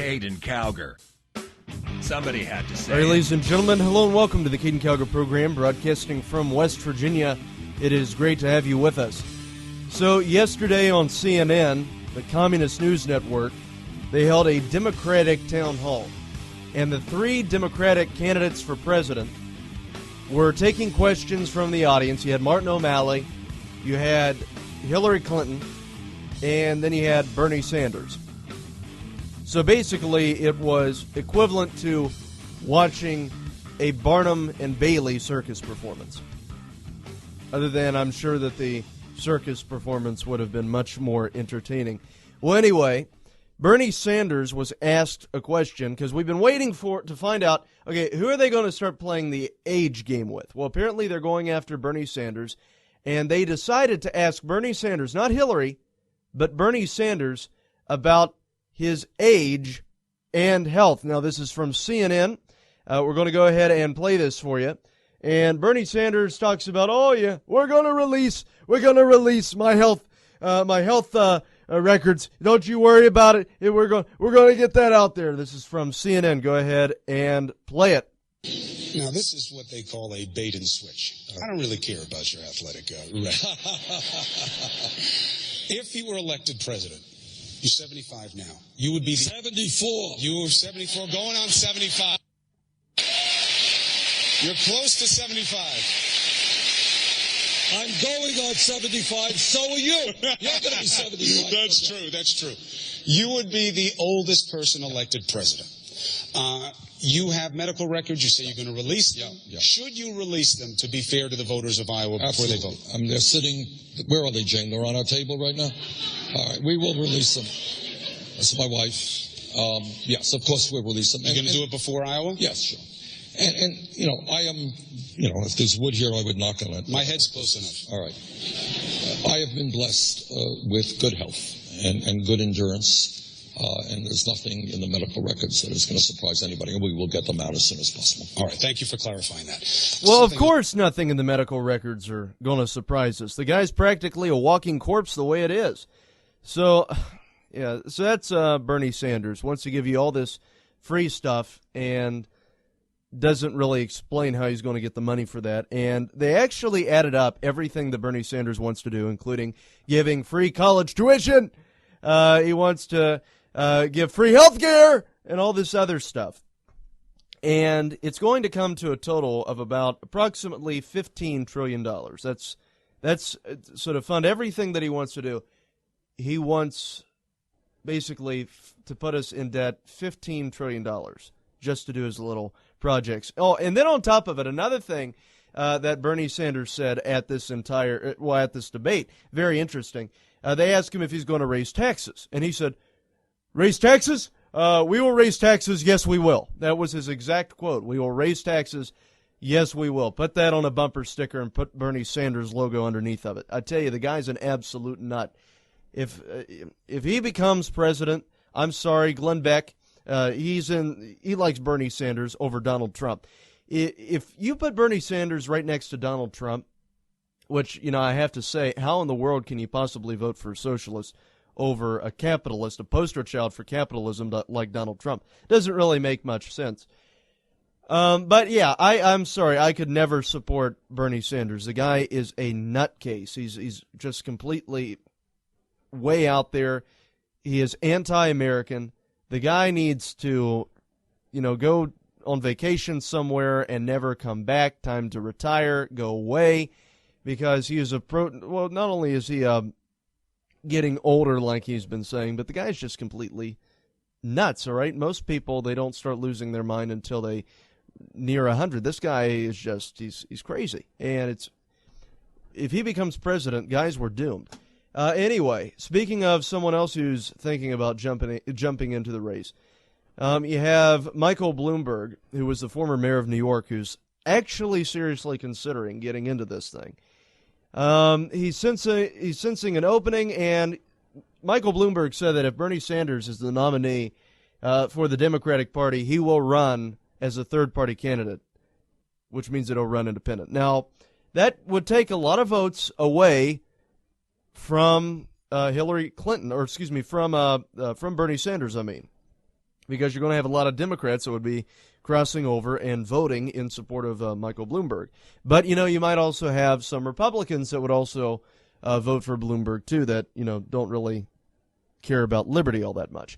Caiden Cowger. Somebody had to say. All right, ladies and gentlemen, hello and welcome to the Caiden Cowger program, broadcasting from West Virginia. It is great to have you with us. So yesterday on CNN, the Communist News Network, they held a Democratic town hall. And the three Democratic candidates for president were taking questions from the audience. You had Martin O'Malley, you had Hillary Clinton, and then you had Bernie Sanders. So basically, it was equivalent to watching a Barnum and Bailey circus performance. Other than, I'm sure that the circus performance would have been much more entertaining. Well, anyway, Bernie Sanders was asked a question, because we've been waiting to find out, okay, who are they going to start playing the age game with? Well, apparently they're going after Bernie Sanders, and they decided to ask Bernie Sanders, not Hillary, but Bernie Sanders, about his age and health. Now, this is from CNN. We're going to go ahead and play this for you. And Bernie Sanders talks about, oh yeah, we're going to release my health records. Don't you worry about it. We're going to get that out there. This is from CNN. Go ahead and play it. Now, this is what they call a bait and switch. I don't really care about your athletic If you were elected president, you're 75 now. You would be 74. You're 74, going on 75. You're close to 75. I'm going on 75, so are you. You're going to be 75. That's true. You would be the oldest person elected president. You have medical records. You say you're going to release them. Yeah. Should you release them to be fair to the voters of Iowa before they vote? They're sitting, where are they, Jane? They're on our table right now? All right, we will release them. That's my wife. Yes, of course we'll release them. You're going to do it before Iowa? Yes, sure. And I am, if there's wood here, I would knock on it. My head's close enough. All right. I have been blessed with good health and good endurance. And there's nothing in the medical records that is going to surprise anybody, and we will get them out as soon as possible. All right, thank you for clarifying that. Well, of course nothing in the medical records are going to surprise us. The guy's practically a walking corpse the way it is. So, yeah, so that's Bernie Sanders. Wants to give you all this free stuff and doesn't really explain how he's going to get the money for that. And they actually added up everything that Bernie Sanders wants to do, including giving free college tuition. He wants to give free health care and all this other stuff. And it's going to come to a total of about approximately $15 trillion. That's sort of fund everything that he wants to do. He wants basically to put us in debt $15 trillion just to do his little projects. Oh, and then on top of it, another thing that Bernie Sanders said at this debate, very interesting. They asked him if he's going to raise taxes, and he said, "Raise taxes? We will raise taxes. Yes, we will." That was his exact quote. "We will raise taxes. Yes, we will." Put that on a bumper sticker and put Bernie Sanders' logo underneath of it. I tell you, the guy's an absolute nut. If he becomes president, I'm sorry, Glenn Beck. He likes Bernie Sanders over Donald Trump. If you put Bernie Sanders right next to Donald Trump, which, I have to say, how in the world can you possibly vote for a socialist over a capitalist, a poster child for capitalism like Donald Trump? Doesn't really make much sense. But yeah, I'm sorry, I could never support Bernie Sanders. The guy is a nutcase. He's just completely way out there. He is anti-American. The guy needs to, go on vacation somewhere and never come back. Time to retire, go away, because he is not only is he getting older, like he's been saying, but the guy's just completely nuts. All right, most people, they don't start losing their mind until they near 100. This guy is just he's crazy, and if he becomes president, guys, we're doomed. Anyway, speaking of someone else who's thinking about jumping into the race, you have Michael Bloomberg, who was the former mayor of New York, who's actually seriously considering getting into this thing. He's sensing an opening, and Michael Bloomberg said that if Bernie Sanders is the nominee for the Democratic Party, he will run as a third-party candidate, which means that he'll run independent. Now, that would take a lot of votes away from Hillary Clinton, from Bernie Sanders, I mean. because you're going to have a lot of Democrats that would be crossing over and voting in support of Michael Bloomberg. But, you might also have some Republicans that would also vote for Bloomberg, too, that, don't really care about liberty all that much.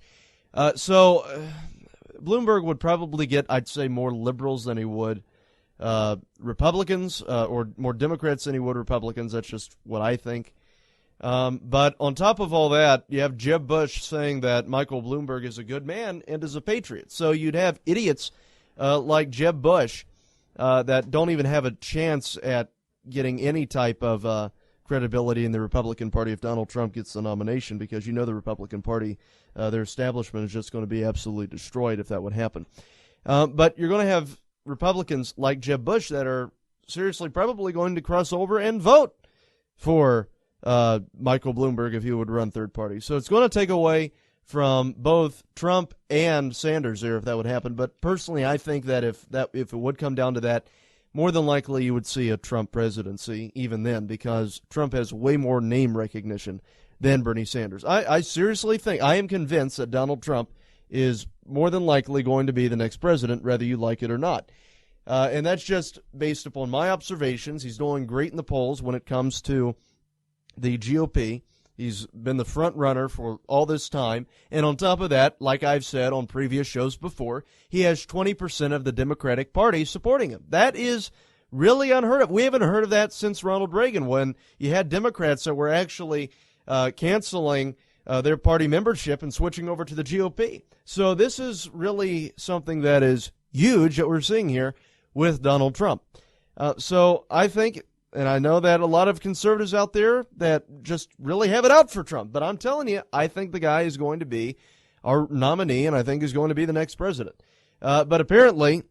So Bloomberg would probably get, I'd say, more liberals than he would Republicans, or more Democrats than he would Republicans. That's just what I think. But on top of all that, you have Jeb Bush saying that Michael Bloomberg is a good man and is a patriot. So you'd have idiots like Jeb Bush that don't even have a chance at getting any type of credibility in the Republican Party if Donald Trump gets the nomination, because the Republican Party, their establishment is just going to be absolutely destroyed if that would happen. But you're going to have Republicans like Jeb Bush that are seriously probably going to cross over and vote for Michael Bloomberg if he would run third party. So it's going to take away from both Trump and Sanders there if that would happen. But personally, I think that if it would come down to that, more than likely you would see a Trump presidency even then, because Trump has way more name recognition than Bernie Sanders. I seriously think, I am convinced that Donald Trump is more than likely going to be the next president, whether you like it or not. And that's just based upon my observations. He's doing great in the polls when it comes to the GOP. He's been the front runner for all this time. And on top of that, like I've said on previous shows before, he has 20% of the Democratic Party supporting him. That is really unheard of. We haven't heard of that since Ronald Reagan, when you had Democrats that were actually canceling their party membership and switching over to the GOP. So this is really something that is huge that we're seeing here with Donald Trump. So I think, and I know that a lot of conservatives out there that just really have it out for Trump, but I'm telling you, I think the guy is going to be our nominee, and I think he's going to be the next president. But apparently,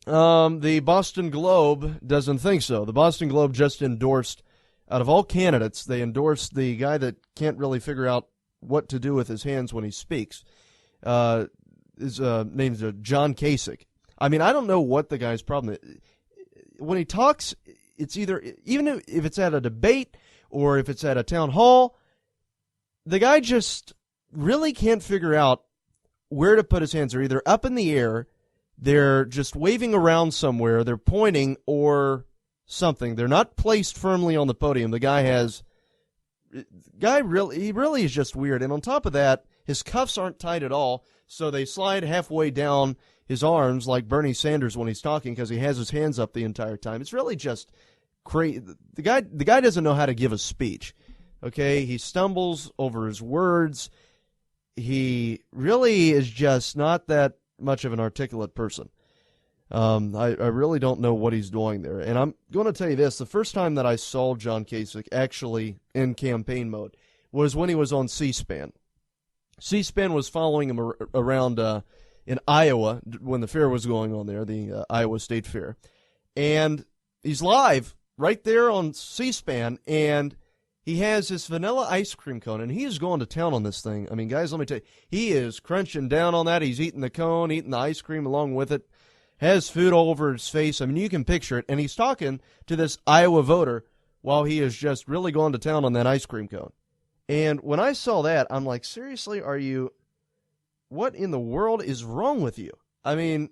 the Boston Globe doesn't think so. The Boston Globe just endorsed, out of all candidates, they endorsed the guy that can't really figure out what to do with his hands when he speaks. His name's John Kasich. I mean, I don't know what the guy's problem is. When he talks, it's either, even if it's at a debate or if it's at a town hall, the guy just really can't figure out where to put his hands. They're either up in the air, they're just waving around somewhere, they're pointing, or something. They're not placed firmly on the podium. The guy really is just weird. And on top of that, his cuffs aren't tight at all, so they slide halfway down his arms like Bernie Sanders when he's talking, because he has his hands up the entire time. It's really just crazy. The guy doesn't know how to give a speech. Okay, he stumbles over his words. He really is just not that much of an articulate person. I really don't know what he's doing there. And I'm going to tell you this, the first time that I saw John Kasich actually in campaign mode was when he was on C-SPAN. C-SPAN was following him around in Iowa when the fair was going on there, the Iowa State Fair. And he's live right there on C-SPAN, and he has his vanilla ice cream cone, and he is going to town on this thing. I mean, guys, let me tell you, he is crunching down on that. He's eating the cone, eating the ice cream along with it, has food all over his face. I mean, you can picture it. And he's talking to this Iowa voter while he is just really going to town on that ice cream cone. And when I saw that, I'm like, seriously, what in the world is wrong with you? I mean,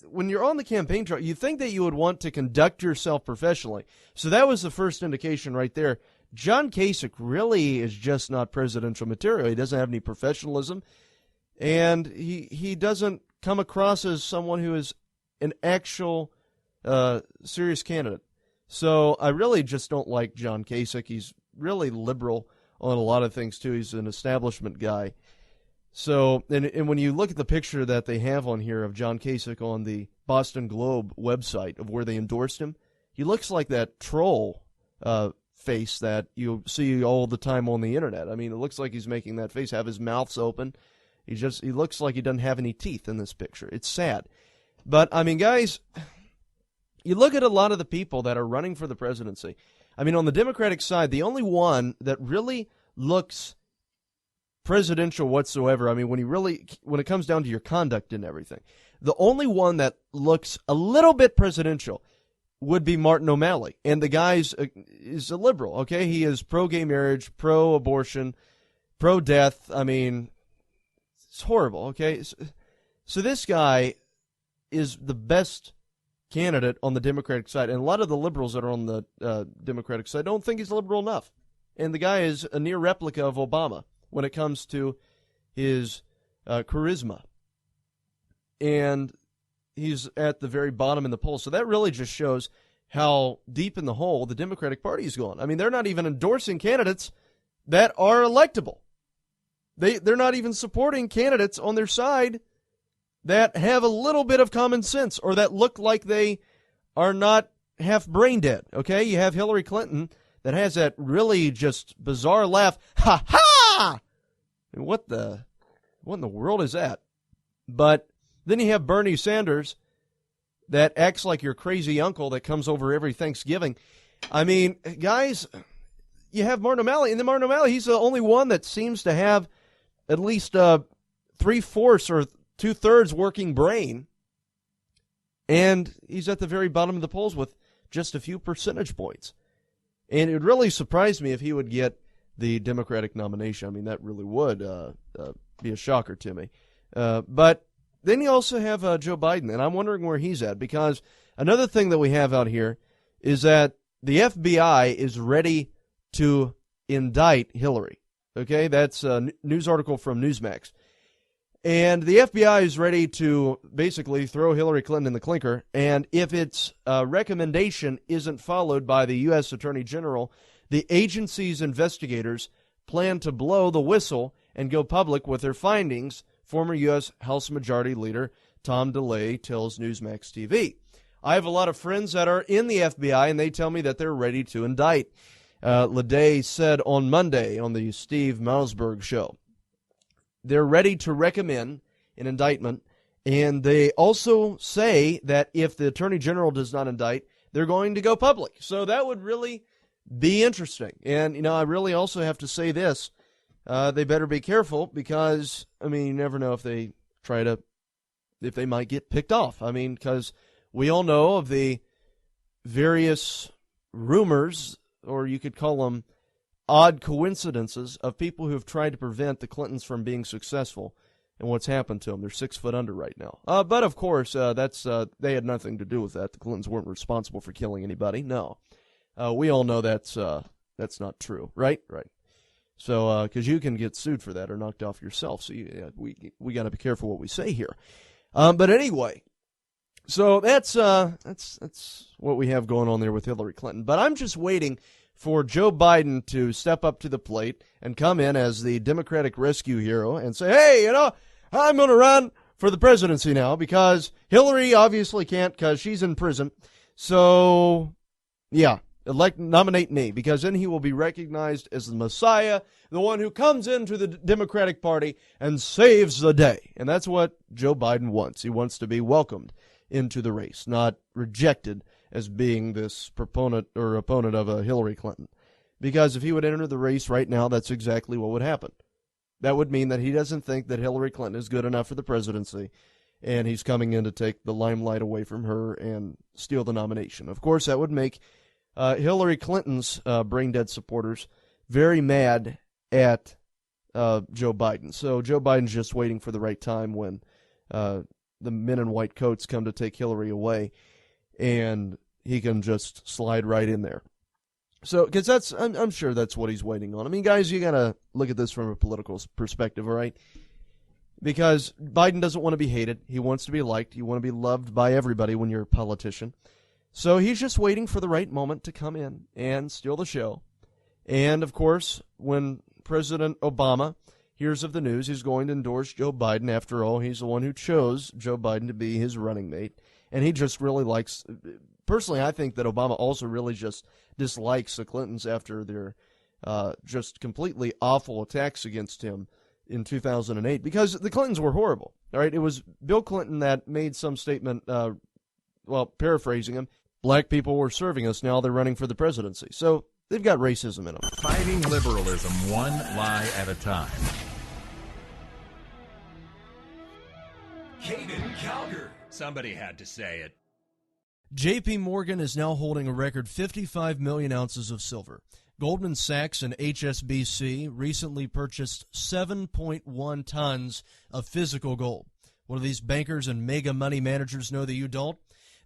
when you're on the campaign trail, you think that you would want to conduct yourself professionally. So that was the first indication right there. John Kasich really is just not presidential material. He doesn't have any professionalism, and he doesn't come across as someone who is an actual serious candidate. So I really just don't like John Kasich. He's really liberal on a lot of things, too. He's an establishment guy. So, and when you look at the picture that they have on here of John Kasich on the Boston Globe website of where they endorsed him, he looks like that troll face that you see all the time on the internet. I mean, it looks like he's making that face, have his mouth's open. He looks like he doesn't have any teeth in this picture. It's sad. But, I mean, guys, you look at a lot of the people that are running for the presidency. I mean, on the Democratic side, the only one that really looks presidential whatsoever, I mean, when it comes down to your conduct and everything, the only one that looks a little bit presidential would be Martin O'Malley. And the guy is a liberal, okay? He is pro-gay marriage, pro-abortion, pro-death. I mean, It's horrible, okay? So this guy is the best candidate on the Democratic side, and a lot of the liberals that are on the Democratic side don't think he's liberal enough. And the guy is a near replica of Obama when it comes to his charisma. And he's at the very bottom in the polls. So that really just shows how deep in the hole the Democratic Party is going. I mean, they're not even endorsing candidates that are electable. They're not even supporting candidates on their side that have a little bit of common sense or that look like they are not half brain dead. Okay, you have Hillary Clinton that has that really just bizarre laugh. Ha ha! And what in the world is that? But then you have Bernie Sanders that acts like your crazy uncle that comes over every Thanksgiving. I mean, guys, you have Martin O'Malley, and then Martin O'Malley, he's the only one that seems to have at least 3/4 or 2/3 working brain, and he's at the very bottom of the polls with just a few percentage points. And it would really surprise me if he would get the Democratic nomination. I mean, that really would be a shocker to me. But then you also have Joe Biden, and I'm wondering where he's at, because another thing that we have out here is that the FBI is ready to indict Hillary. Okay, that's a news article from Newsmax. And the FBI is ready to basically throw Hillary Clinton in the clinker, and if its recommendation isn't followed by the U.S. Attorney General, the agency's investigators plan to blow the whistle and go public with their findings, former U.S. House Majority Leader Tom DeLay tells Newsmax TV. I have a lot of friends that are in the FBI, and they tell me that they're ready to indict. LeDay said on Monday on the Steve Mausberg show, they're ready to recommend an indictment, and they also say that if the Attorney General does not indict, they're going to go public. So that would really be interesting. And, you know, I really also have to say this. They better be careful because, I mean, you never know if they might get picked off. I mean, because we all know of the various rumors, or you could call them odd coincidences, of people who have tried to prevent the Clintons from being successful and what's happened to them. They're 6 foot under right now. But, of course, they had nothing to do with that. The Clintons weren't responsible for killing anybody. No. We all know that's not true, right? Right. So, because you can get sued for that or knocked off yourself. So we got to be careful what we say here. But anyway, so that's what we have going on there with Hillary Clinton. But I'm just waiting for Joe Biden to step up to the plate and come in as the Democratic rescue hero and say, hey, you know, I'm going to run for the presidency now because Hillary obviously can't because she's in prison. So, yeah. Nominate me, because then he will be recognized as the Messiah, the one who comes into the Democratic Party and saves the day. And that's what Joe Biden wants. He wants to be welcomed into the race, not rejected as being this proponent or opponent of Hillary Clinton. Because if he would enter the race right now, that's exactly what would happen. That would mean that he doesn't think that Hillary Clinton is good enough for the presidency, and he's coming in to take the limelight away from her and steal the nomination. Of course, that would make Hillary Clinton's brain-dead supporters very mad at Joe Biden. So Joe Biden's just waiting for the right time when the men in white coats come to take Hillary away, and he can just slide right in there. So, because I'm sure that's what he's waiting on. I mean, guys, you got to look at this from a political perspective, all right? Because Biden doesn't want to be hated. He wants to be liked. You want to be loved by everybody when you're a politician. So he's just waiting for the right moment to come in and steal the show. And, of course, when President Obama hears of the news, he's going to endorse Joe Biden. After all, he's the one who chose Joe Biden to be his running mate. And he just really likes, personally, I think that Obama also really just dislikes the Clintons after their just completely awful attacks against him in 2008, because the Clintons were horrible. All right, it was Bill Clinton that made some statement, paraphrasing him, black people were serving us, now they're running for the presidency. So they've got racism in them. Fighting liberalism one lie at a time. Caiden Cowger. Somebody had to say it. J.P. Morgan is now holding a record 55 million ounces of silver. Goldman Sachs and HSBC recently purchased 7.1 tons of physical gold. What do these bankers and mega money managers know that you don't?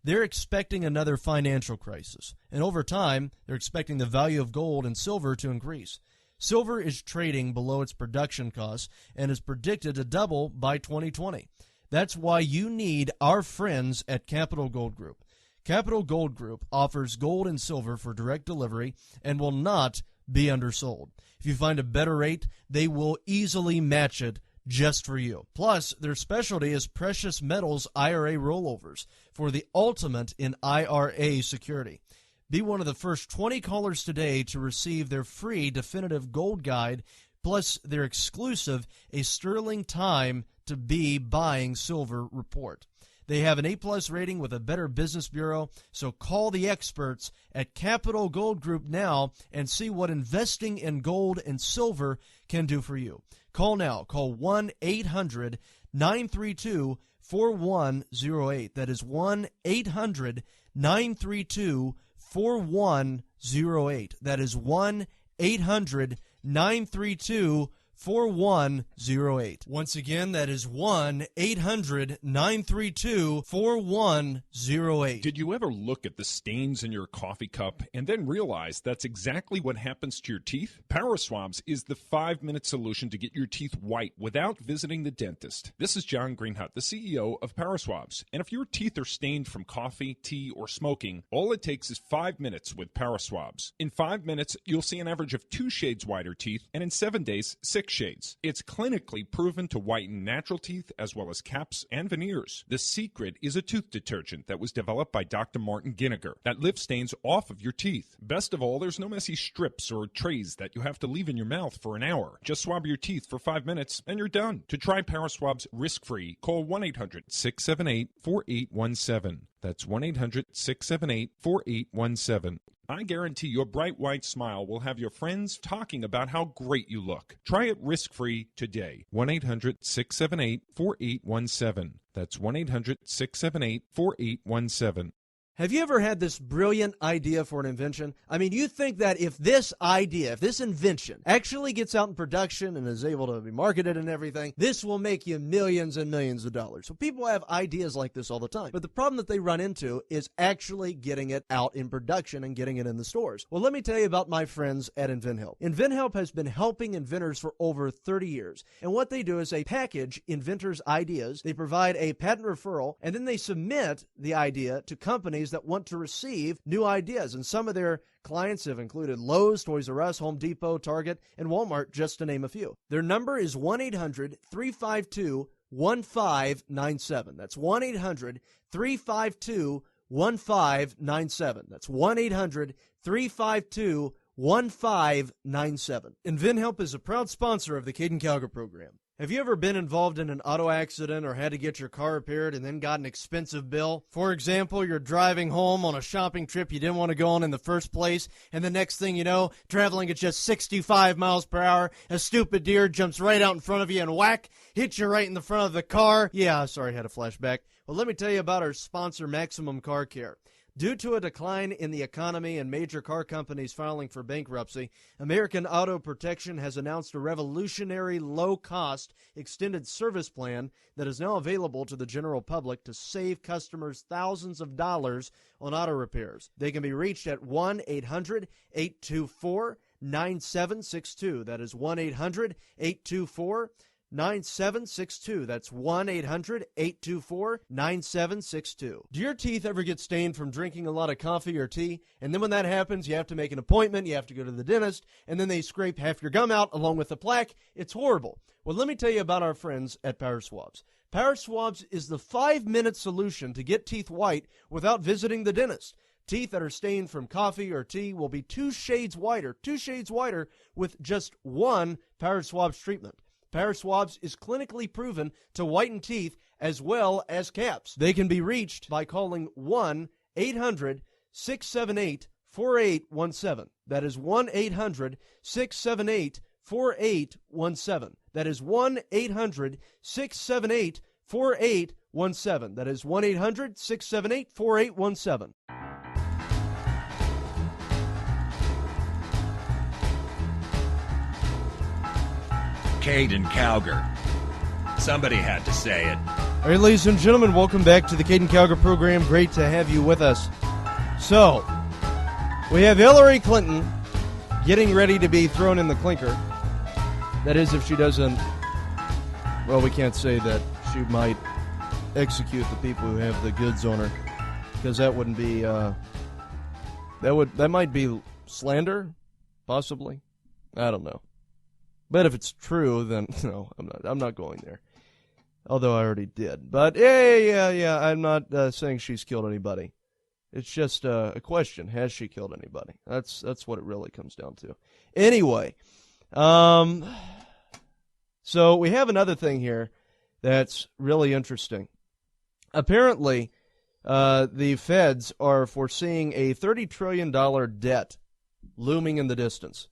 They're expecting another financial crisis, and over time, they're expecting the value of gold and silver to increase. Silver is trading below its production costs and is predicted to double by 2020. That's why you need our friends at Capital Gold Group. Capital Gold Group offers gold and silver for direct delivery and will not be undersold. If you find a better rate, they will easily match it just for you. Plus, their specialty is precious metals IRA rollovers for the ultimate in IRA security. Be one of the first 20 callers today to receive their free definitive gold guide, plus their exclusive A Sterling Time to Be Buying Silver report. They have an A-plus rating with a Better Business Bureau, so call the experts at Capital Gold Group now and see what investing in gold and silver can do for you. Call now. Call 1-800-932-4108. That is 1-800-932-4108. That is 1-800-932-4108. Once again, that is 1-800-932-4108. Did you ever look at the stains in your coffee cup and then realize that's exactly what happens to your teeth? Paraswabs is the 5-minute solution to get your teeth white without visiting the dentist. This is John Greenhut, the CEO of Paraswabs. And if your teeth are stained from coffee, tea, or smoking, all it takes is 5 minutes with Paraswabs. In 5 minutes, you'll see an average of 2 shades whiter teeth, and in 7 days, 6 shades. It's clinically proven to whiten natural teeth as well as caps and veneers. The secret is a tooth detergent that was developed by Dr. Martin Ginniger that lifts stains off of your teeth. Best of all, there's no messy strips or trays that you have to leave in your mouth for an hour. Just swab your teeth for 5 minutes and you're done. To try Paraswabs risk-free, call 1-800-678-4817. That's 1-800-678-4817. I guarantee your bright white smile will have your friends talking about how great you look. Try it risk-free today. 1-800-678-4817. That's 1-800-678-4817. Have you ever had this brilliant idea for an invention? I mean, you think that if this idea, if this invention actually gets out in production and is able to be marketed and everything, this will make you millions and millions of dollars. So people have ideas like this all the time. But the problem that they run into is actually getting it out in production and getting it in the stores. Well, let me tell you about my friends at InventHelp. InventHelp has been helping inventors for over 30 years. And what they do is they package inventors' ideas, they provide a patent referral, and then they submit the idea to companies that want to receive new ideas. And some of their clients have included Lowe's, Toys R Us, Home Depot, Target, and Walmart, just to name a few. Their number is 1-800-352-1597. That's 1-800-352-1597. That's 1-800-352-1597. InventHelp is a proud sponsor of the Caiden Cowger program. Have you ever been involved in an auto accident or had to get your car repaired and then got an expensive bill? For example, you're driving home on a shopping trip you didn't want to go on in the first place, and the next thing you know, traveling at just 65 miles per hour, a stupid deer jumps right out in front of you and whack, hits you right in the front of the car. Yeah, sorry, I had a flashback. Well, let me tell you about our sponsor, Maximum Car Care. Due to a decline in the economy and major car companies filing for bankruptcy, American Auto Protection has announced a revolutionary low-cost extended service plan that is now available to the general public to save customers thousands of dollars on auto repairs. They can be reached at 1-800-824-9762. That is 1-800-824-9762. 9762. That's 1-800-824-9762. Do your teeth ever get stained from drinking a lot of coffee or tea? And then when that happens, you have to make an appointment, you have to go to the dentist, and then they scrape half your gum out along with the plaque. It's horrible. Well, let me tell you about our friends at Paraswabs. Paraswabs is the 5-minute solution to get teeth white without visiting the dentist. Teeth that are stained from coffee or tea will be 2 shades whiter with just one Paraswabs treatment. Paraswabs is clinically proven to whiten teeth as well as caps. They can be reached by calling 1-800-678-4817. That is 1-800-678-4817. That is 1-800-678-4817. That is 1-800-678-4817. Caiden Cowger. Somebody had to say it. All right, ladies and gentlemen, welcome back to the Caiden Cowger program. Great to have you with us. So, we have Hillary Clinton getting ready to be thrown in the clinker. That is, if she doesn't, well, we can't say that she might execute the people who have the goods on her, because that wouldn't be, that might be slander, possibly. I don't know. But if it's true, then no, I'm not going there. Although I already did. But yeah, I'm not saying she's killed anybody. It's just a question: has she killed anybody? That's what it really comes down to. Anyway, so we have another thing here that's really interesting. Apparently, the feds are foreseeing a $30 trillion debt looming in the distance.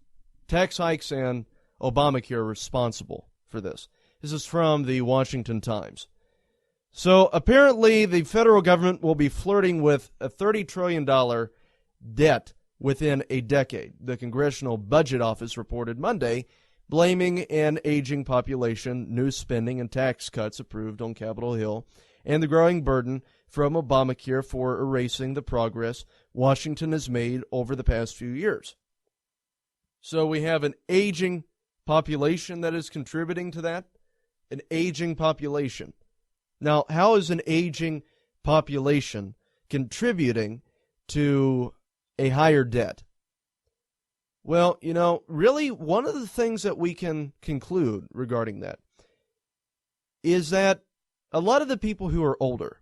Tax hikes and Obamacare are responsible for this. This is from the Washington Times. So apparently the federal government will be flirting with a $30 trillion debt within a decade. The Congressional Budget Office reported Monday, blaming an aging population, new spending, and tax cuts approved on Capitol Hill, and the growing burden from Obamacare for erasing the progress Washington has made over the past few years. So we have an aging population that is contributing to that. An aging population. Now, how is an aging population contributing to a higher debt? Well, really one of the things that we can conclude regarding that is that a lot of the people who are older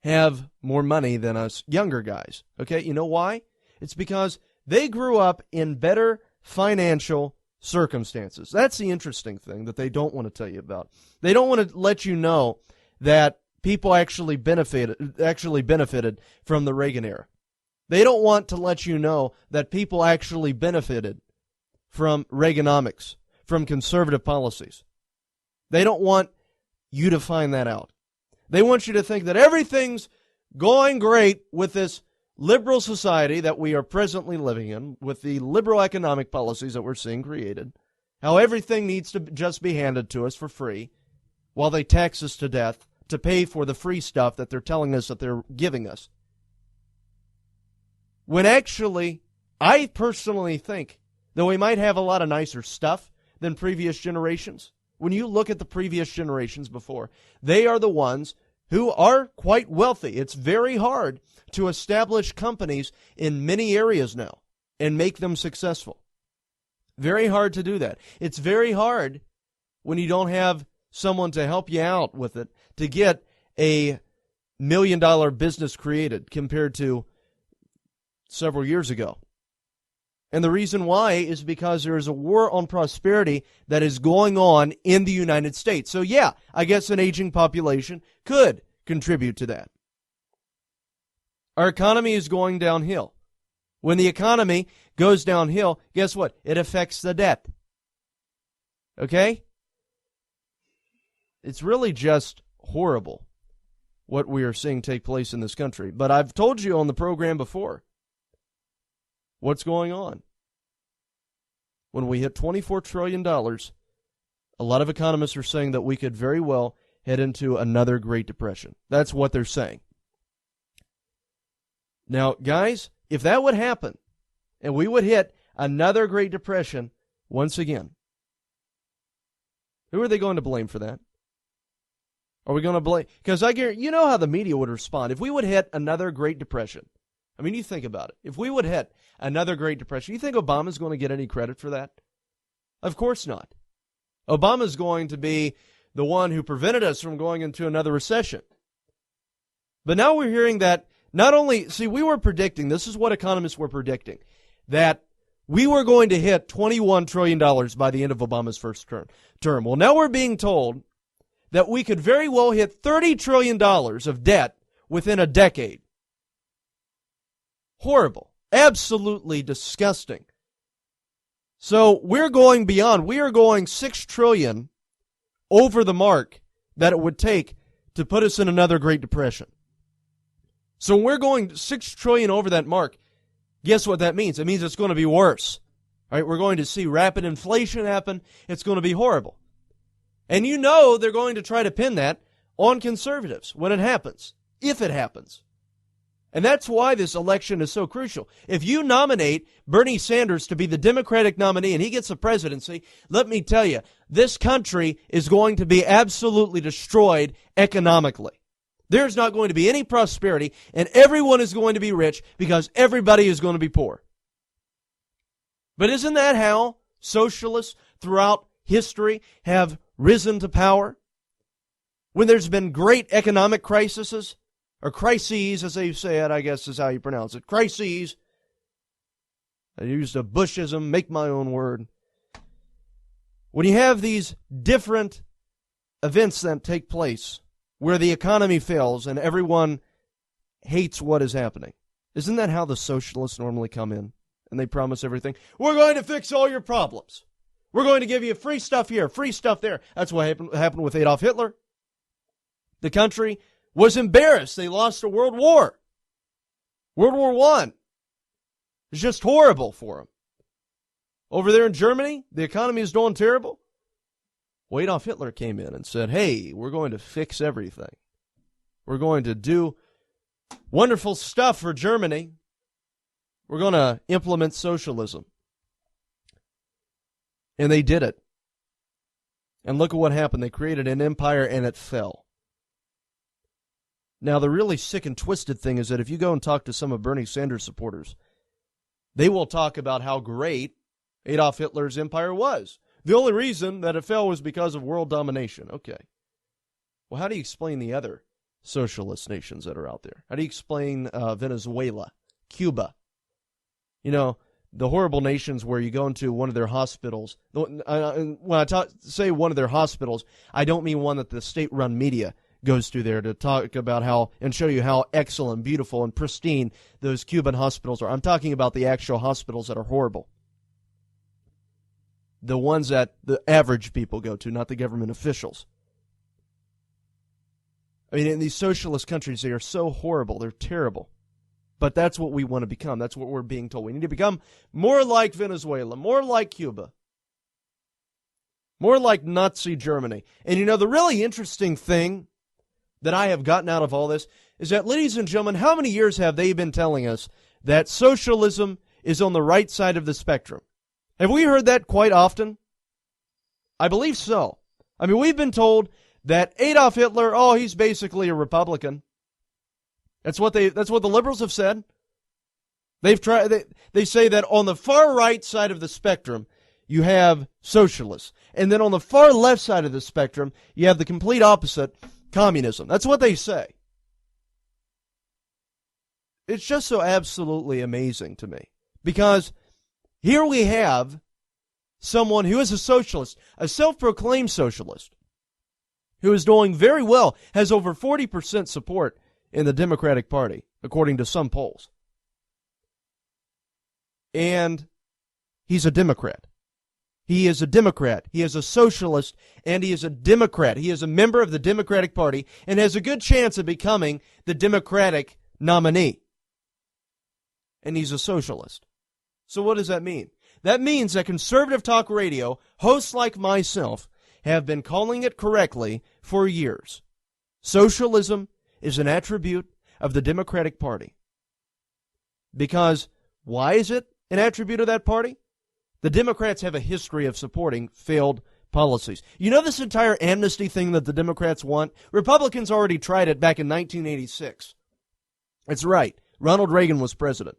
have more money than us younger guys. Okay, you know why? It's because they grew up in better financial circumstances. That's the interesting thing that they don't want to tell you about. They don't want to let you know that people actually benefited from the Reagan era. They don't want to let you know that people actually benefited from Reaganomics, from conservative policies. They don't want you to find that out. They want you to think that everything's going great with this liberal society that we are presently living in, with the liberal economic policies that we're seeing created, how everything needs to just be handed to us for free while they tax us to death to pay for the free stuff that they're telling us that they're giving us. When actually, I personally think that we might have a lot of nicer stuff than previous generations. When you look at the previous generations before, they are the ones who are quite wealthy. It's very hard to establish companies in many areas now and make them successful. Very hard to do that. It's very hard when you don't have someone to help you out with it to get a $1 million business created compared to several years ago. And the reason why is because there is a war on prosperity that is going on in the United States. So yeah, I guess an aging population could contribute to that. Our economy is going downhill. When the economy goes downhill, guess what? It affects the debt. Okay? It's really just horrible what we are seeing take place in this country. But I've told you on the program before what's going on. When we hit $24 trillion, a lot of economists are saying that we could very well head into another Great Depression. That's what they're saying. Now, guys, if that would happen, and we would hit another Great Depression once again, who are they going to blame for that? Are we going to blame? Because I guarantee, you know how the media would respond. If we would hit another Great Depression, I mean, you think about it. If we would hit another Great Depression, you think Obama's going to get any credit for that? Of course not. Obama's going to be the one who prevented us from going into another recession. But now we're hearing that not only, we were predicting, this is what economists were predicting, that we were going to hit $21 trillion by the end of Obama's first term. Well, now we're being told that we could very well hit $30 trillion of debt within a decade. Horrible. Absolutely disgusting. So we're going beyond. We are going $6 trillion over the mark that it would take to put us in another Great Depression. So we're going $6 trillion over that mark. Guess what that means? It means it's going to be worse. Right? We're going to see rapid inflation happen. It's going to be horrible. And you know they're going to try to pin that on conservatives when it happens, if it happens. And that's why this election is so crucial. If you nominate Bernie Sanders to be the Democratic nominee and he gets the presidency, let me tell you, this country is going to be absolutely destroyed economically. There's not going to be any prosperity, and everyone is going to be rich because everybody is going to be poor. But isn't that how socialists throughout history have risen to power? When there's been great economic crises, or crises, as they say it, I guess is how you pronounce it. Crises. I used a Bushism, make my own word. When you have these different events that take place where the economy fails and everyone hates what is happening, isn't that how the socialists normally come in? And they promise everything. We're going to fix all your problems. We're going to give you free stuff here, free stuff there. That's what happened with Adolf Hitler. The country was embarrassed. They lost a world war. World War I. It's just horrible for them. Over there in Germany, the economy is doing terrible. Well, Adolf Hitler came in and said, hey, we're going to fix everything. We're going to do wonderful stuff for Germany. We're going to implement socialism. And they did it. And look at what happened. They created an empire and it fell. Now, the really sick and twisted thing is that if you go and talk to some of Bernie Sanders supporters, they will talk about how great Adolf Hitler's empire was. The only reason that it fell was because of world domination. Okay. Well, how do you explain the other socialist nations that are out there? How do you explain Venezuela, Cuba? You know, the horrible nations where you go into one of their hospitals. When I say one of their hospitals, I don't mean one that the state-run media goes to there to talk about how and show you how excellent, beautiful, and pristine those Cuban hospitals are. I'm talking about the actual hospitals that are horrible. The ones that the average people go to, not the government officials. I mean, in these socialist countries, they are so horrible. They're terrible. But that's what we want to become. That's what we're being told. We need to become more like Venezuela, more like Cuba, more like Nazi Germany. And you know, the really interesting thing that I have gotten out of all this is that, ladies and gentlemen, how many years have they been telling us that socialism is on the right side of the spectrum? Have we heard that quite often? I believe so. I mean, we've been told that Adolf Hitler, he's basically a Republican. That's what the liberals have said. They've tried. They say that on the far right side of the spectrum, you have socialists, and then on the far left side of the spectrum, you have the complete opposite, communism. That's what they say. It's just so absolutely amazing to me because here we have someone who is a socialist, a self-proclaimed socialist, who is doing very well, has over 40% support in the Democratic Party, according to some polls. And he's a Democrat. He is a Democrat. He is a socialist, and he is a Democrat. He is a member of the Democratic Party and has a good chance of becoming the Democratic nominee. And he's a socialist. So what does that mean? That means that conservative talk radio hosts like myself have been calling it correctly for years. Socialism is an attribute of the Democratic Party. Because why is it an attribute of that party? The Democrats have a history of supporting failed policies. You know this entire amnesty thing that the Democrats want? Republicans already tried it back in 1986. That's right. Ronald Reagan was president.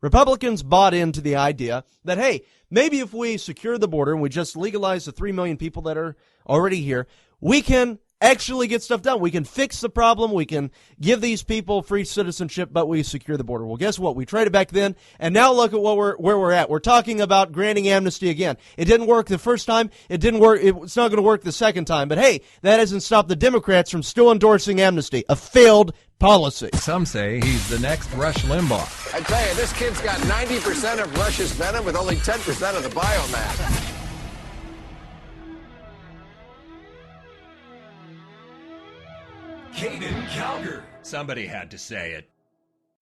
Republicans bought into the idea that, hey, maybe if we secure the border and we just legalize the 3 million people that are already here, we can actually get stuff done. We can fix the problem. We can give these people free citizenship, but we secure the border. Well, guess what? We tried it back then, and now look at where we're at. We're talking about granting amnesty again. It didn't work the first time. It didn't work. It's not going to work the second time. But hey, that hasn't stopped the Democrats from still endorsing amnesty, a failed policy. Some say he's the next Rush Limbaugh. I tell you, this kid's got 90% of Rush's venom with only 10% of the biomass. Caiden Cowger. Somebody had to say it.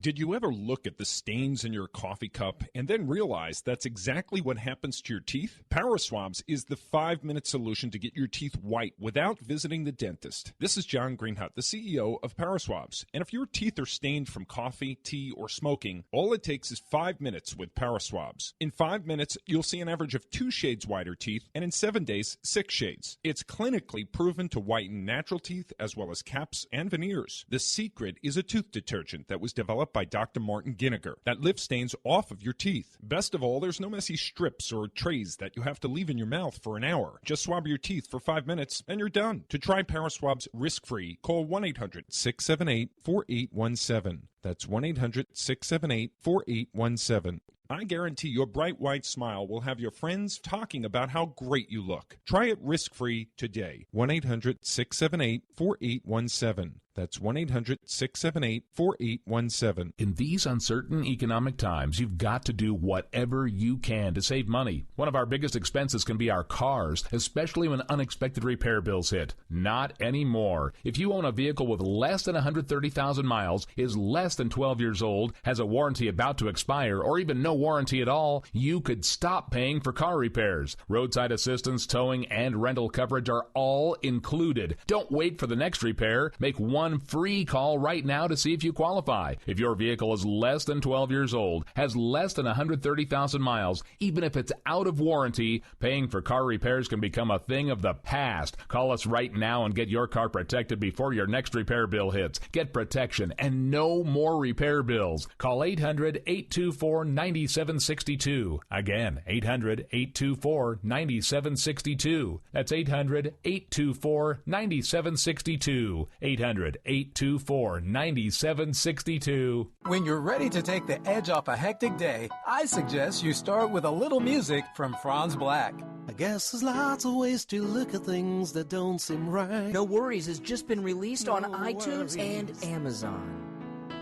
Did you ever look at the stains in your coffee cup and then realize that's exactly what happens to your teeth? Power Swabs is the 5-minute solution to get your teeth white without visiting the dentist. This is John Greenhut, the CEO of Power Swabs. And if your teeth are stained from coffee, tea, or smoking, all it takes is 5 minutes with Power Swabs. In 5 minutes, you'll see an average of 2 shades whiter teeth, and in 7 days, 6 shades. It's clinically proven to whiten natural teeth as well as caps and veneers. The secret is a tooth detergent that was developed by Dr. Martin Ginniger that lifts stains off of your teeth. Best of all, there's no messy strips or trays that you have to leave in your mouth for an hour. Just swab your teeth for 5 minutes and you're done. To try Power Swabs risk-free, call 1-800-678-4817. That's 1-800-678-4817. I guarantee your bright white smile will have your friends talking about how great you look. Try it risk-free today. 1-800-678-4817. That's 1-800-678-4817. In these uncertain economic times, you've got to do whatever you can to save money. One of our biggest expenses can be our cars, especially when unexpected repair bills hit. Not anymore. If you own a vehicle with less than 130,000 miles, is less than 12 years old, has a warranty about to expire, or even no warranty at all, you could stop paying for car repairs. Roadside assistance, towing, and rental coverage are all included. Don't wait for the next repair. Make one free call right now to see if you qualify. If your vehicle is less than 12 years old, has less than 130,000 miles, even if it's out of warranty, paying for car repairs can become a thing of the past. Call us right now and get your car protected before your next repair bill hits. Get protection and no more repair bills. Call 800-824-9762. Again, 800-824-9762. That's 800-824-9762. 800-824-9762. When you're ready to take the edge off a hectic day, I suggest you start with a little music from Franz Black. I guess there's lots of ways to look at things that don't seem right. No Worries has just been released on iTunes and Amazon.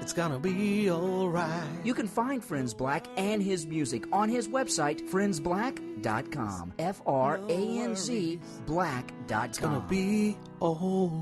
It's gonna be alright. You can find Franz Black and his music on his website, franzblack.com. F-R-A-N-Z black.com. It's gonna be alright.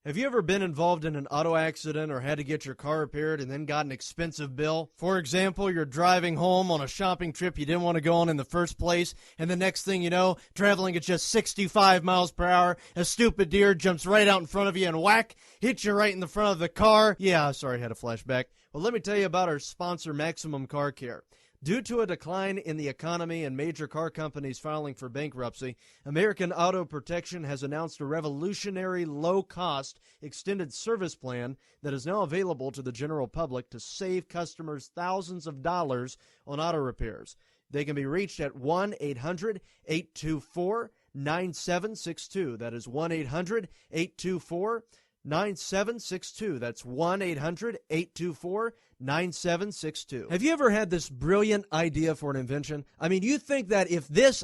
Have you ever been involved in an auto accident or had to get your car repaired and then got an expensive bill? For example, you're driving home on a shopping trip you didn't want to go on in the first place, and the next thing you know, traveling at just 65 miles per hour, a stupid deer jumps right out in front of you and whack, hits you right in the front of the car. Yeah, sorry, I had a flashback. Well, let me tell you about our sponsor, Maximum Car Care. Due to a decline in the economy and major car companies filing for bankruptcy, American Auto Protection has announced a revolutionary low-cost extended service plan that is now available to the general public to save customers thousands of dollars on auto repairs. They can be reached at 1-800-824-9762. That is 1-800-824-9762. That's 1-800-824-9762. Have you ever had this brilliant idea for an invention? I mean, you think that if this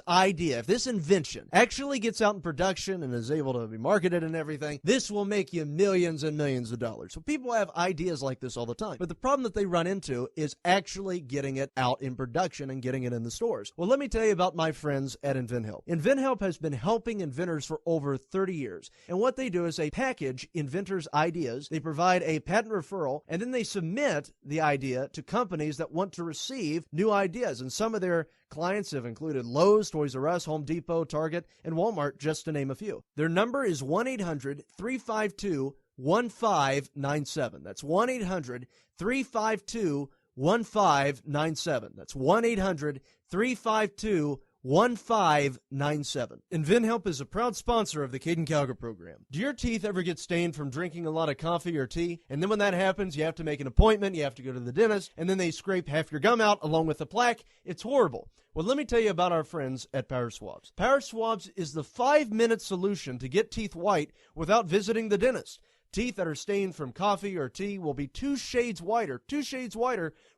invention actually gets out in production and is able to be marketed and everything, this will make you millions and millions of dollars. So people have ideas like this all the time. But the problem that they run into is actually getting it out in production and getting it in the stores. Well, let me tell you about my friends at InventHelp. InventHelp has been helping inventors for over 30 years. And what they do is they package inventors' ideas, they provide a patent referral, and then they submit the idea to companies that want to receive new ideas. And some of their clients have included Lowe's, Toys R Us, Home Depot, Target, and Walmart, just to name a few. Their number is 1-800-352-1597. That's 1-800-352-1597. That's 1-800-352-1597. 1597. InventHelp is a proud sponsor of the Caiden Cowger program. Do your teeth ever get stained from drinking a lot of coffee or tea? And then when that happens, you have to make an appointment, you have to go to the dentist, and then they scrape half your gum out along with the plaque. It's horrible. Well, let me tell you about our friends at Power Swabs. Power Swabs is the 5-minute solution to get teeth white without visiting the dentist. Teeth that are stained from coffee or tea will be 2 shades whiter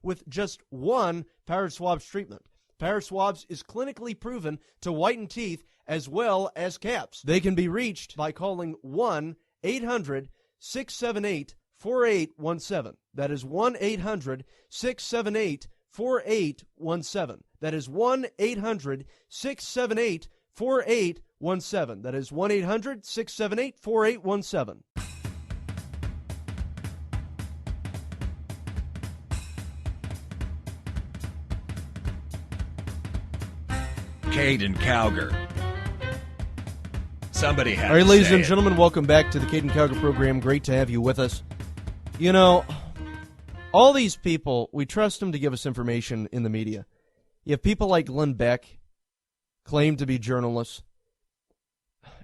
with just one Power Swabs treatment. Power Swabs is clinically proven to whiten teeth as well as caps. They can be reached by calling 1-800-678-4817. That is 1-800-678-4817. That is 1-800-678-4817. 4817. That is 1-800-678-4817. Caiden Cowger. Somebody had All right, to ladies say and it. gentlemen, welcome back to the Caiden Cowger program. Great to have you with us. You know, all these people, we trust them to give us information in the media. You have people like Glenn Beck, claim to be journalists,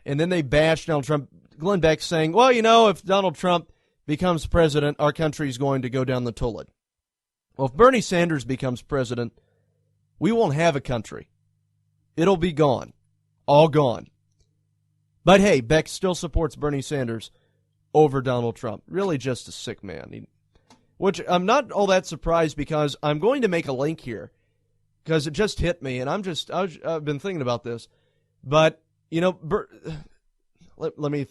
and then they bash Donald Trump. Glenn Beck saying, well, you know, if Donald Trump becomes president, our country is going to go down the toilet. Well, if Bernie Sanders becomes president, we won't have a country. It'll be gone. All gone. But hey, Beck still supports Bernie Sanders over Donald Trump. Really just a sick man. Which I'm not all that surprised, because I'm going to make a link here, because it just hit me, and I've been thinking about this. But, you know, let me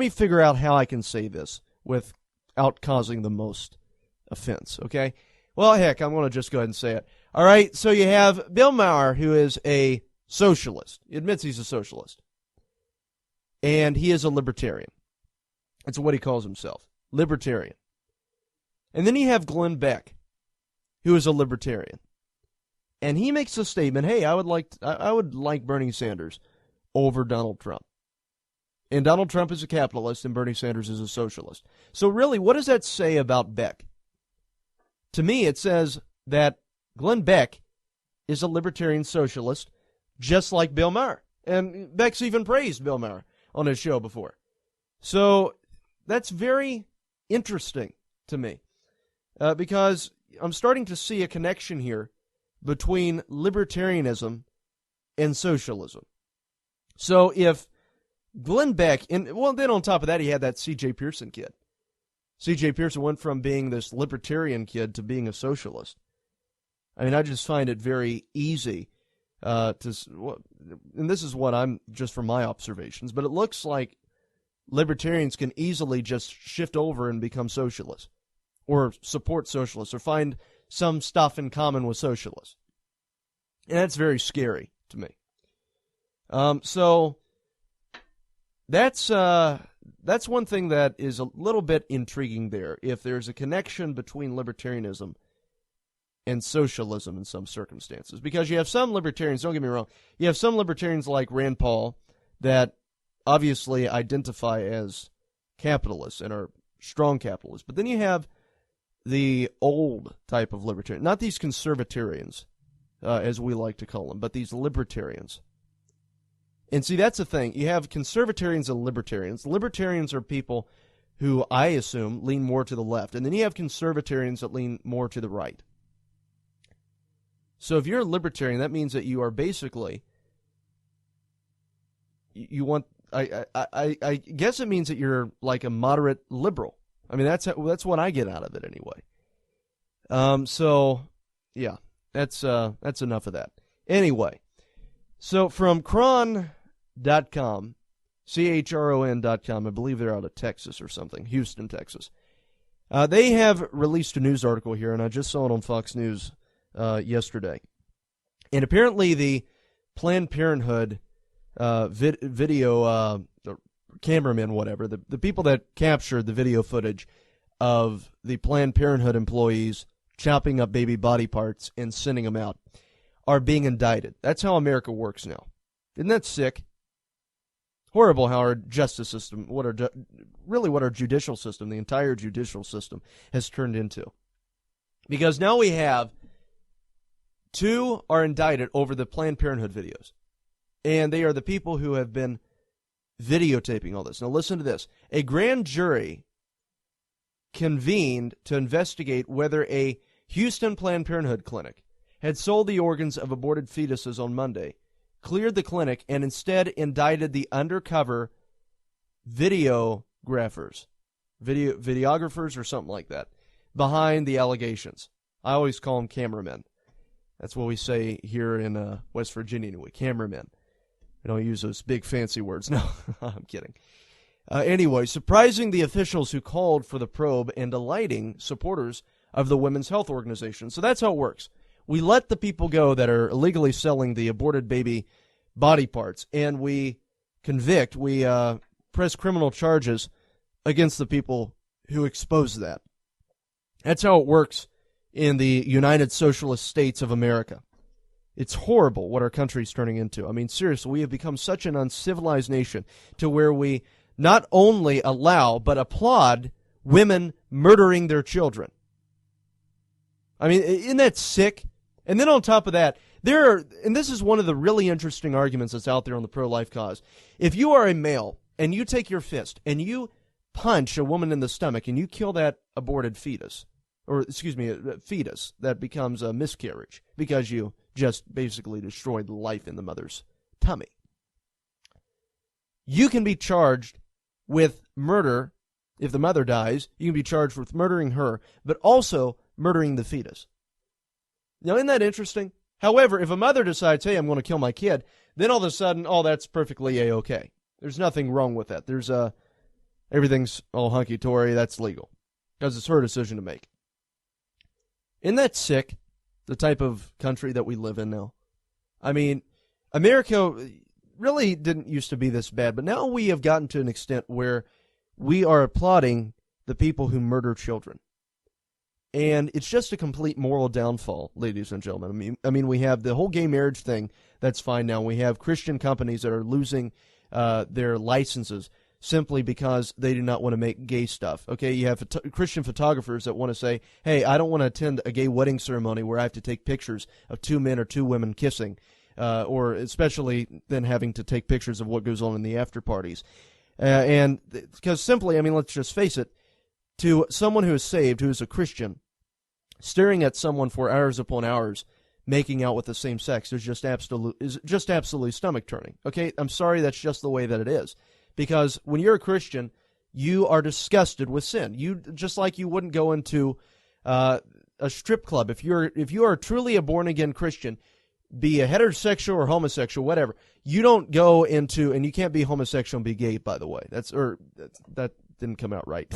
figure out how I can say this without causing the most offense, okay? Well, heck, I'm going to just go ahead and say it. All right, so you have Bill Maher, who is a socialist. He admits he's a socialist. And he is a libertarian. That's what he calls himself, libertarian. And then you have Glenn Beck, who is a libertarian. And he makes a statement, hey, I would like Bernie Sanders over Donald Trump. And Donald Trump is a capitalist and Bernie Sanders is a socialist. So really, what does that say about Beck? To me, it says that Glenn Beck is a libertarian socialist, just like Bill Maher. And Beck's even praised Bill Maher on his show before. So that's very interesting to me, because I'm starting to see a connection here between libertarianism and socialism. So if Glenn Beck, and well, then on top of that, he had that C.J. Pearson kid. C.J. Pearson went from being this libertarian kid to being a socialist. I mean, I just find it very easy and this is what I'm just from my observations, but it looks like libertarians can easily just shift over and become socialists, or support socialists, or find some stuff in common with socialists. And that's very scary to me. So that's one thing that is a little bit intriguing there, if there's a connection between libertarianism and socialism in some circumstances. Because you have some libertarians, don't get me wrong, you have some libertarians like Rand Paul that obviously identify as capitalists and are strong capitalists. But then you have the old type of libertarian, not these conservatarians, as we like to call them, but these libertarians. And see, that's the thing. You have conservatarians and libertarians. Libertarians are people who, I assume, lean more to the left. And then you have conservatarians that lean more to the right. So if you're a libertarian, that means that you are basically, you want, I guess it means that you're like a moderate liberal. I mean, that's what I get out of it anyway. So yeah, that's enough of that. Anyway, so from Chron.com, CHRON.com, I believe they're out of Texas or something, Houston, Texas. They have released a news article here, and I just saw it on Fox News yesterday. And apparently the Planned Parenthood video cameramen, whatever, the people that captured the video footage of the Planned Parenthood employees chopping up baby body parts and sending them out, are being indicted. That's how America works now. Isn't that sick? Horrible how our justice system, what our judicial system, the entire judicial system, has turned into. Because now we have two are indicted over the Planned Parenthood videos. And they are the people who have been videotaping all this. Now listen to this. A grand jury convened to investigate whether a Houston Planned Parenthood clinic had sold the organs of aborted fetuses on Monday, cleared the clinic, and instead indicted the undercover videographers or something like that, behind the allegations. I always call them cameramen. That's what we say here in West Virginia anyway, cameramen. We don't use those big fancy words. No, I'm kidding. Anyway, surprising the officials who called for the probe and delighting supporters of the Women's Health Organization. So that's how it works. We let the people go that are illegally selling the aborted baby body parts, and we convict, we press criminal charges against the people who expose that. That's how it works in the United Socialist States of America. It's horrible what our country's turning into. I mean, seriously, we have become such an uncivilized nation to where we not only allow but applaud women murdering their children. I mean, isn't that sick? And then on top of that, and this is one of the really interesting arguments that's out there on the pro-life cause. If you are a male and you take your fist and you punch a woman in the stomach and you kill that aborted fetus, or excuse me, a fetus that becomes a miscarriage because you just basically destroyed the life in the mother's tummy, you can be charged with murder. If the mother dies, you can be charged with murdering her, but also murdering the fetus. Now, isn't that interesting? However, if a mother decides, hey, I'm going to kill my kid, then all of a sudden, oh, that's perfectly A-okay. There's nothing wrong with that. Everything's all hunky-dory. That's legal because it's her decision to make. Isn't that sick, the type of country that we live in now? I mean, America really didn't used to be this bad, but now we have gotten to an extent where we are applauding the people who murder children. And it's just a complete moral downfall, ladies and gentlemen. I mean, we have the whole gay marriage thing. That's fine now. We have Christian companies that are losing their licenses simply because they do not want to make gay stuff. Okay, you have Christian photographers that want to say, hey, I don't want to attend a gay wedding ceremony where I have to take pictures of two men or two women kissing, or especially then having to take pictures of what goes on in the after parties. And because simply, I mean, let's just face it, to someone who is saved, who is a Christian, staring at someone for hours upon hours making out with the same sex is just absolutely stomach turning. Okay, I'm sorry, that's just the way that it is. Because when you're a Christian, you are disgusted with sin. You just like you wouldn't go into a strip club. If you are truly a born again Christian, be a heterosexual or homosexual, whatever, you don't go into, and you can't be homosexual and be gay, by the way. That didn't come out right.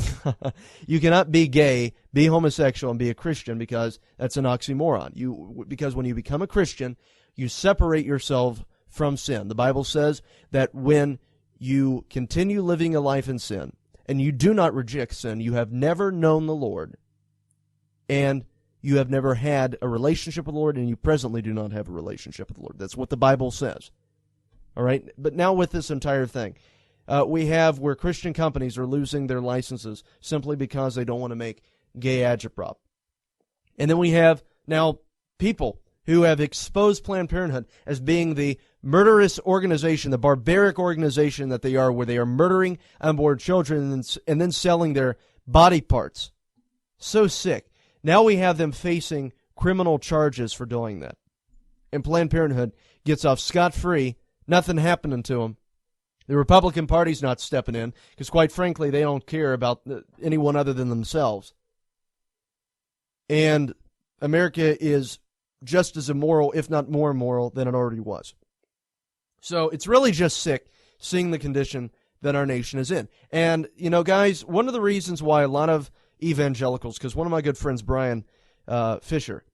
You cannot be gay, be homosexual, and be a Christian because that's an oxymoron. Because when you become a Christian, you separate yourself from sin. The Bible says that when you continue living a life in sin and you do not reject sin, you have never known the Lord, and you have never had a relationship with the Lord, and you presently do not have a relationship with the Lord. That's what the Bible says. All right? But now with this entire thing, we have where Christian companies are losing their licenses simply because they don't want to make gay agitprop. And then we have now people who have exposed Planned Parenthood as being the murderous organization, the barbaric organization that they are, where they are murdering unborn children and then selling their body parts. So sick. Now we have them facing criminal charges for doing that. And Planned Parenthood gets off scot-free, nothing happening to them. The Republican Party's not stepping in because, quite frankly, they don't care about anyone other than themselves. And America is just as immoral, if not more immoral, than it already was. So it's really just sick seeing the condition that our nation is in. And, you know, guys, one of the reasons why a lot of evangelicals, because one of my good friends, Brian Fisher,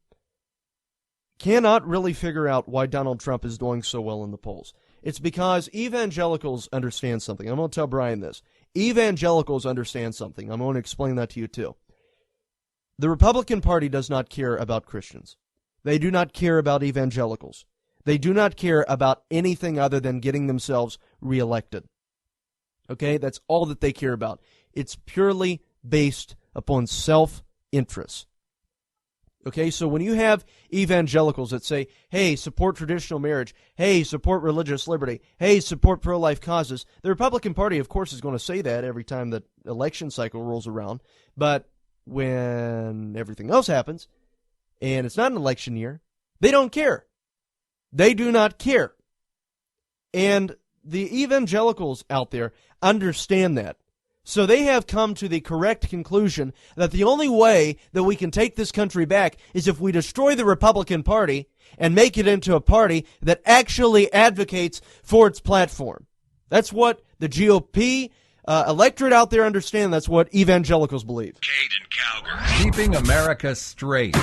cannot really figure out why Donald Trump is doing so well in the polls. It's because evangelicals understand something. I'm going to tell Brian this. Evangelicals understand something. I'm going to explain that to you too. The Republican Party does not care about Christians. They do not care about evangelicals. They do not care about anything other than getting themselves reelected. Okay? That's all that they care about. It's purely based upon self-interest. Okay, so when you have evangelicals that say, hey, support traditional marriage, hey, support religious liberty, hey, support pro-life causes, the Republican Party, of course, is going to say that every time the election cycle rolls around. But when everything else happens, and it's not an election year, they don't care. They do not care. And the evangelicals out there understand that. So they have come to the correct conclusion that the only way that we can take this country back is if we destroy the Republican Party and make it into a party that actually advocates for its platform. That's what the GOP electorate out there understand. That's what evangelicals believe. Caiden Cowger. Keeping America straight.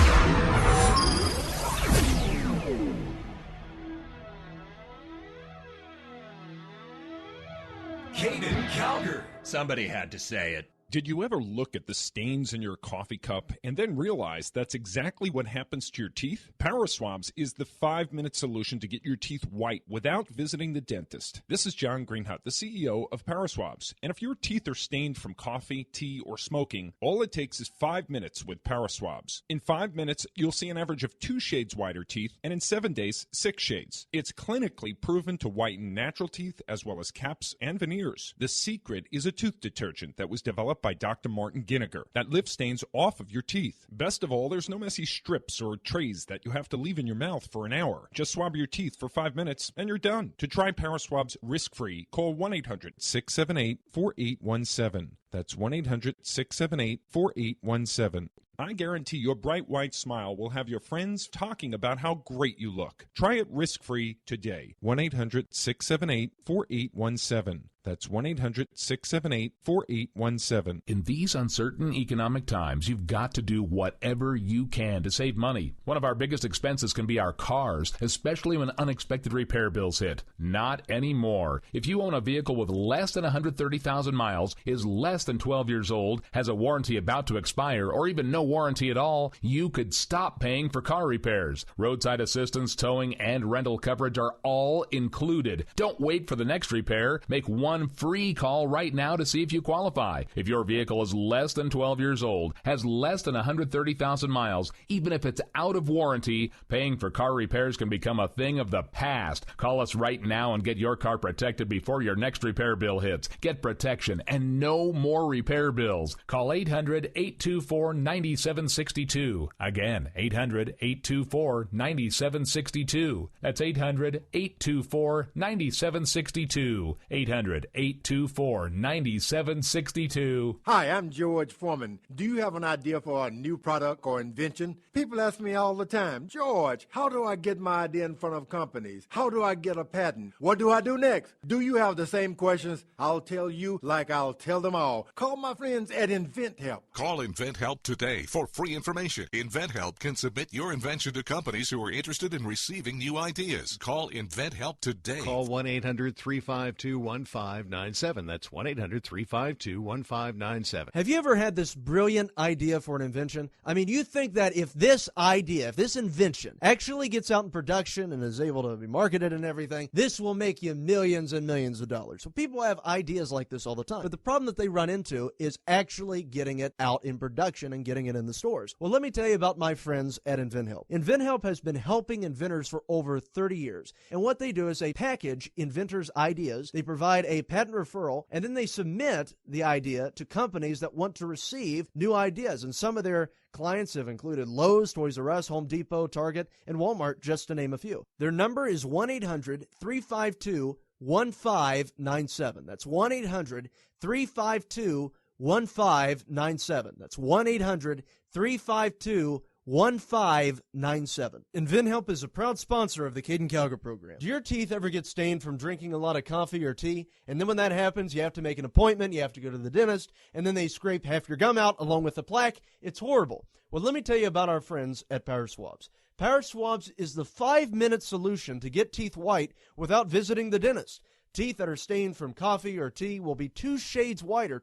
Somebody had to say it. Did you ever look at the stains in your coffee cup and then realize that's exactly what happens to your teeth? Power Swabs is the 5-minute solution to get your teeth white without visiting the dentist. This is John Greenhut, the CEO of Power Swabs. And if your teeth are stained from coffee, tea, or smoking, all it takes is 5 minutes with Power Swabs. In 5 minutes, you'll see an average of 2 shades whiter teeth, and in 7 days, 6 shades. It's clinically proven to whiten natural teeth as well as caps and veneers. The secret is a tooth detergent that was developed by Dr. Martin Ginniger that lifts stains off of your teeth. Best of all, there's no messy strips or trays that you have to leave in your mouth for an hour. Just swab your teeth for 5 minutes and you're done. To try Power Swabs risk-free, call 1-800-678-4817. That's 1-800-678-4817. I guarantee your bright white smile will have your friends talking about how great you look. Try it risk-free today. 1-800-678-4817. That's 1-800-678-4817. In these uncertain economic times, you've got to do whatever you can to save money. One of our biggest expenses can be our cars, especially when unexpected repair bills hit. Not anymore. If you own a vehicle with less than 130,000 miles, is less than 12 years old, has a warranty about to expire, or even no warranty at all, you could stop paying for car repairs. Roadside assistance, towing, and rental coverage are all included. Don't wait for the next repair. Make one free call right now to see if you qualify. If your vehicle is less than 12 years old, has less than 130,000 miles, even if it's out of warranty, paying for car repairs can become a thing of the past. Call us right now and get your car protected before your next repair bill hits. Get protection and no more repair bills. Call 800-824-9762. Again, 800-824-9762. That's 800-824-9762. 800-824-9762. Hi, I'm George Foreman. Do you have an idea for a new product or invention? People ask me all the time, George, how do I get my idea in front of companies? How do I get a patent? What do I do next? Do you have the same questions? I'll tell you like I'll tell them all. Call my friends at InventHelp. Call InventHelp today for free information. InventHelp can submit your invention to companies who are interested in receiving new ideas. Call InventHelp today. Call 1-800-352-1597. That's 1-800-352-1597. Have you ever had this brilliant idea for an invention? I mean, you think that if this idea, if this invention actually gets out in production and is able to be marketed and everything, this will make you millions and millions of dollars. So people have ideas like this all the time. But the problem that they run into is actually getting it out in production and getting it in the stores. Well, let me tell you about my friends at InventHelp. InventHelp has been helping inventors for over 30 years. And what they do is they package inventors' ideas, they provide a patent referral, and then they submit the idea to companies that want to receive new ideas. And some of their clients have included Lowe's, Toys R Us, Home Depot, Target, and Walmart, just to name a few. Their number is 1-800-352-1597. That's 1-800-352-1597. That's 1-800-352-1597. 1597. InventHelp is a proud sponsor of the Caiden Cowger program. Do your teeth ever get stained from drinking a lot of coffee or tea? And then when that happens, you have to make an appointment, you have to go to the dentist, and then they scrape half your gum out along with the plaque. It's horrible. Well, let me tell you about our friends at Power Swabs. Power Swabs is the 5-minute solution to get teeth white without visiting the dentist. Teeth that are stained from coffee or tea will be 2 shades whiter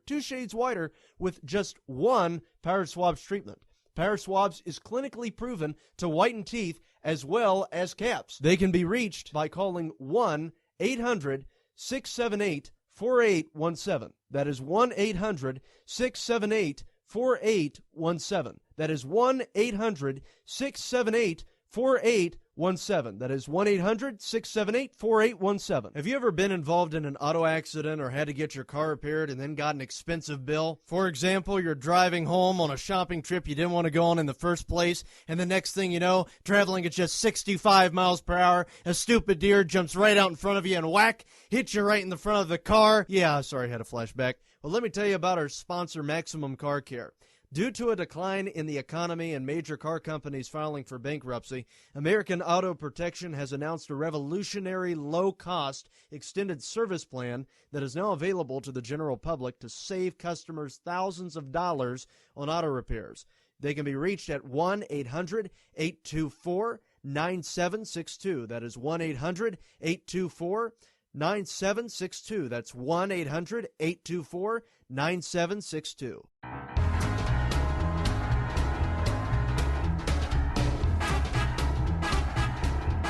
with just one Power Swabs treatment. Power Swabs is clinically proven to whiten teeth as well as caps. They can be reached by calling 1-800-678-4817. That is 1-800-678-4817. That is 1-800-678-4817. That is 1-800-678-4817. Have you ever been involved in an auto accident or had to get your car repaired and then got an expensive bill? For example, you're driving home on a shopping trip you didn't want to go on in the first place, and the next thing you know, traveling at just 65 miles per hour, a stupid deer jumps right out in front of you and whack, hits you right in the front of the car. Yeah, sorry, I had a flashback. Well, let me tell you about our sponsor, Maximum Car Care. Due to a decline in the economy and major car companies filing for bankruptcy, American Auto Protection has announced a revolutionary low-cost extended service plan that is now available to the general public to save customers thousands of dollars on auto repairs. They can be reached at 1-800-824-9762. That is 1-800-824-9762. 1-800-824-9762. That's 1-800-824-9762.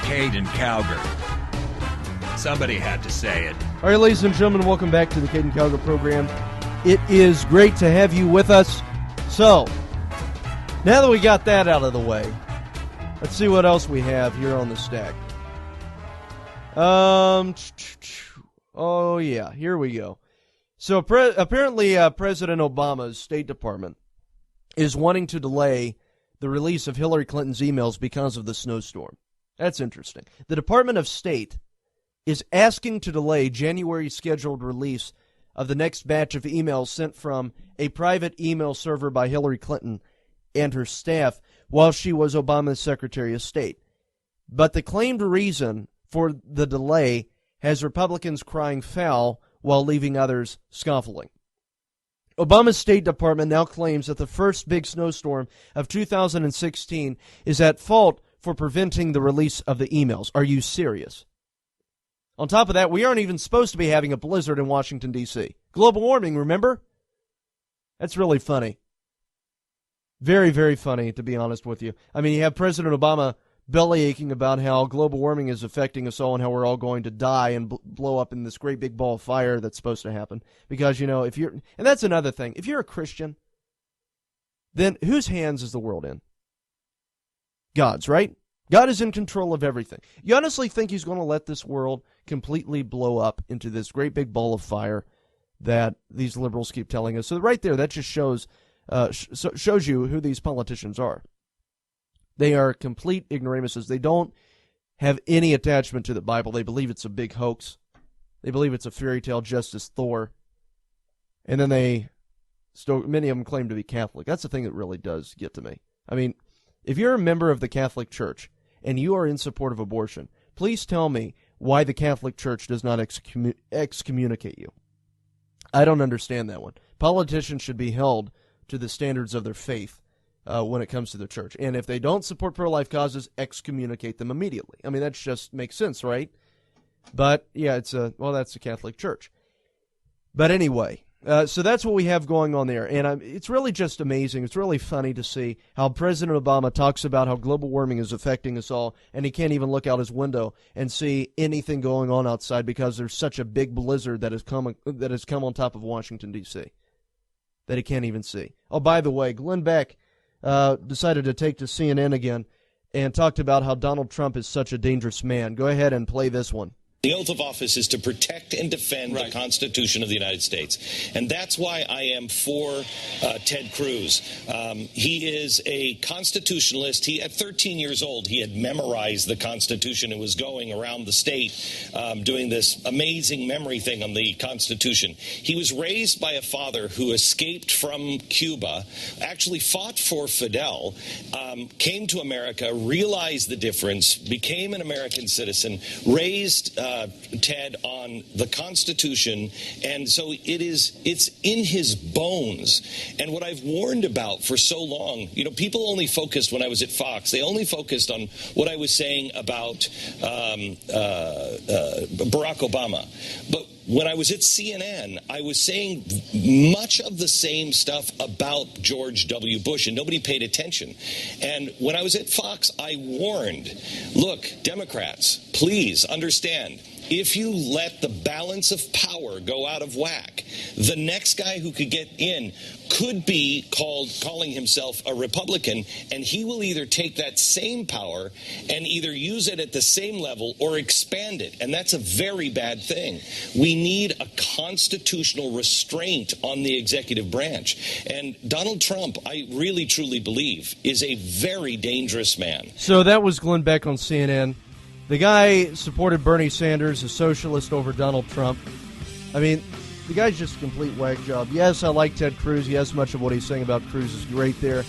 Caiden Cowger. Somebody had to say it. All right, ladies and gentlemen, welcome back to the Caiden Cowger program. It is great to have you with us. So, now that we got that out of the way, let's see what else we have here on the stack. Oh yeah, here we go. So apparently President Obama's State Department is wanting to delay the release of Hillary Clinton's emails because of the snowstorm. That's interesting. The Department of State is asking to delay January's scheduled release of the next batch of emails sent from a private email server by Hillary Clinton and her staff while she was Obama's Secretary of State. But the claimed reason for the delay has Republicans crying foul while leaving others scoffing. Obama's State Department now claims that the first big snowstorm of 2016 is at fault for preventing the release of the emails. Are you serious? On top of that, we aren't even supposed to be having a blizzard in Washington, D.C. Global warming, remember? That's really funny. Very, very funny, to be honest with you. I mean, you have President Obama bellyaching about how global warming is affecting us all and how we're all going to die and blow up in this great big ball of fire that's supposed to happen. Because, you know, if you're, and that's another thing, if you're a Christian, then whose hands is the world in? God's, right? God is in control of everything. You honestly think he's going to let this world completely blow up into this great big ball of fire that these liberals keep telling us? So right there, that just shows you who these politicians are. They are complete ignoramuses. They don't have any attachment to the Bible. They believe it's a big hoax. They believe it's a fairy tale, just as Thor. And then many of them claim to be Catholic. That's the thing that really does get to me. I mean, if you're a member of the Catholic Church and you are in support of abortion, please tell me why the Catholic Church does not excommunicate you. I don't understand that one. Politicians should be held to the standards of their faith when it comes to the church. And if they don't support pro-life causes, excommunicate them immediately. I mean, that just makes sense, right? But, yeah, that's the Catholic Church. But anyway, so that's what we have going on there. And it's really just amazing. It's really funny to see how President Obama talks about how global warming is affecting us all, and he can't even look out his window and see anything going on outside because there's such a big blizzard that has come on top of Washington, D.C., that he can't even see. Oh, by the way, Glenn Beck decided to take to CNN again and talked about how Donald Trump is such a dangerous man. Go ahead and play this one. The oath of office is to protect and defend the Constitution of the United States. And that's why I am for Ted Cruz. He is a constitutionalist. At 13 years old, he had memorized the Constitution and was going around the state doing this amazing memory thing on the Constitution. He was raised by a father who escaped from Cuba, actually fought for Fidel, came to America, realized the difference, became an American citizen, raised Ted on the Constitution, and so it's in his bones. And what I've warned about for so long, people only focused when I was at Fox, they only focused on what I was saying about Barack Obama. But when I was at CNN, I was saying much of the same stuff about George W. Bush, and nobody paid attention. And when I was at Fox, I warned, look, Democrats, please understand, if you let the balance of power go out of whack, the next guy who could get in could be calling himself a Republican, and he will either take that same power and either use it at the same level or expand it, and that's a very bad thing. We need a constitutional restraint on the executive branch, and Donald Trump, I really truly believe, is a very dangerous man. So that was Glenn Beck on CNN. The guy supported Bernie Sanders, a socialist, over Donald Trump. I mean, the guy's just a complete whack job. Yes, I like Ted Cruz. Yes, much of what he's saying about Cruz is great there.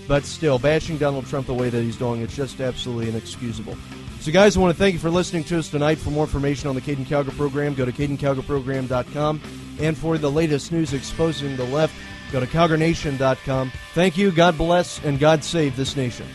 But still, bashing Donald Trump the way that he's doing, it's just absolutely inexcusable. So, guys, I want to thank you for listening to us tonight. For more information on the Caiden Cowger program, go to CaidenCowgerProgram.com. And for the latest news exposing the left, go to CowgerNation.com. Thank you, God bless, and God save this nation.